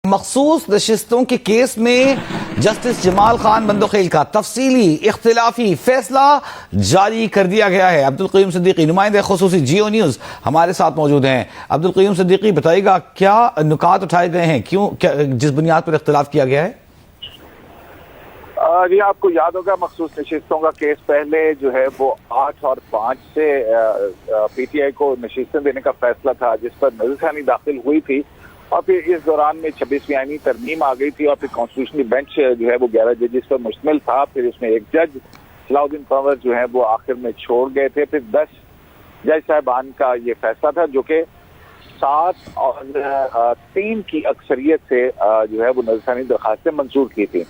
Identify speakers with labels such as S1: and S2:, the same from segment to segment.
S1: मखसूस नशिस्तों के केस में जस्टिस जमाल खान बंदोखेल का तफसीली इख्तिलाफी फैसला जारी कर दिया गया है। अब्दुल क़य्यूम सिद्दीकी नुमाइंदे खुसूसी जियो न्यूज़ हमारे साथ मौजूद हैं। अब्दुल क़य्यूम सिद्दीकी, बताइएगा क्या नुकात उठाए गए हैं, क्यों जिस बुनियाद पर इख्तिलाफ किया गया है?
S2: जी, आपको याद होगा मखसूस नशिस्तों का केस पहले जो है वो 8 और 5 से पीटीआई को नशिस्तें देने का फैसला था, जिस पर नज़रसानी दाखिल हुई थी और फिर इस दौरान में 26वीं आईनी तरमीम आ गई थी और फिर कॉन्स्टिट्यूशनल बेंच जो है वो 11 जजेस पर मुश्तमिल था। फिर उसमें एक जज सलाउद्दीन पंवर जो है वो आखिर में छोड़ गए थे। फिर 10 जज साहबान का ये फैसला था जो कि 7 और 3 की अक्सरियत से जो है वो नज़रसानी दरखास्तें मंजूर की थी।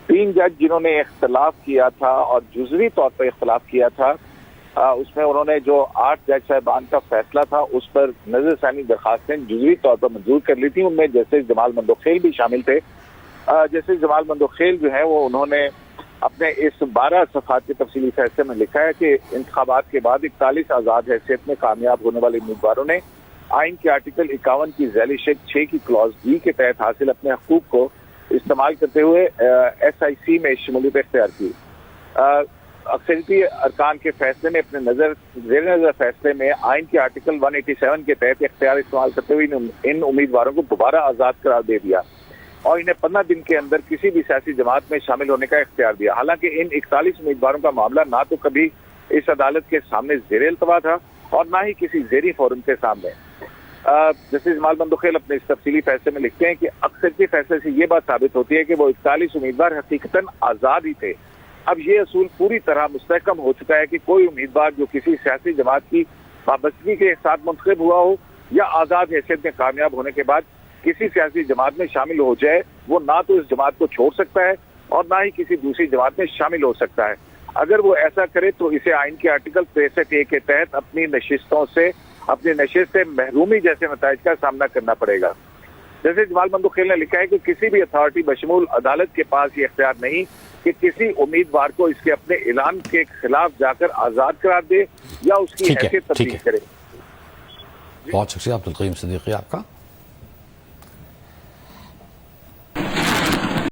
S2: 3 जज जिन्होंने इख्तलाफ किया था और जुज़वी तौर पर इख्तलाफ किया था, उसमें उन्होंने जो 8 जज साहबान का फैसला था उस पर नज़रसानी दरखास्तें जुज़वी तौर पर मंजूर कर ली थी। उनमें जस्टिस जमाल बंदोखेल भी शामिल थे। जस्टिस जमाल बंदोखेल जो है वो उन्होंने अपने इस 12 सफ़हात के तफसीली फैसले में लिखा है कि इंतखाबात के बाद 41 आज़ाद हैसियत में कामयाब होने वाले उम्मीदवारों ने आइन के आर्टिकल 51 की ज़ैली शेक 6 की क्लॉज डी के तहत हासिल अपने हकूक को इस्तेमाल करते हुए SIC में शमूलियत इख्तियार की। अक्सरियती अरकान के फैसले में अपने जेर नज़र फैसले में आइन के आर्टिकल 187 के तहत इख्तियार इस्तेमाल करते हुए इन उम्मीदवारों को दोबारा आज़ाद करार दे दिया और इन्हें 15 दिन के अंदर किसी भी सियासी जमात में शामिल होने का इख्तियार दिया। हालांकि इन 41 उम्मीदवारों का मामला ना तो कभी इस अदालत के सामने ज़ेर इल्तवा था और ना ही किसी ज़ेरी फोरम के सामने। जस्टिस जमाल बंदोखेल अपने इस तफसीली फैसले में लिखते हैं कि अक्सरियती फैसले से ये बात साबित होती है कि वो 41 उम्मीदवार हकीकतन आज़ाद ही थे। अब ये असूल पूरी तरह मुस्तहकम हो चुका है कि कोई उम्मीदवार जो किसी सियासी जमात की वाबस्तगी के साथ मुंतखब हुआ हो या आज़ाद हैसियत में कामयाब होने के बाद किसी सियासी जमात में शामिल हो जाए, वो ना तो इस जमात को छोड़ सकता है और ना ही किसी दूसरी जमात में शामिल हो सकता है। अगर वो ऐसा करे तो इसे आइन के आर्टिकल 63A के तहत अपनी नशिस्त से महरूमी जैसे नताइज का सामना करना पड़ेगा। जैसे जमाल बंदोखेल ने लिखा है कि किसी भी अथॉरिटी बशमूल अदालत के पास ये इख्तियार नहीं कि किसी उम्मीदवार को इसके अपने ऐलान के खिलाफ जाकर आज़ाद करार दे या उसकी हैसियत तब्दील करे।
S1: बहुत शुक्रिया अब्दुल क़य्यूम सिद्दीकी आपका।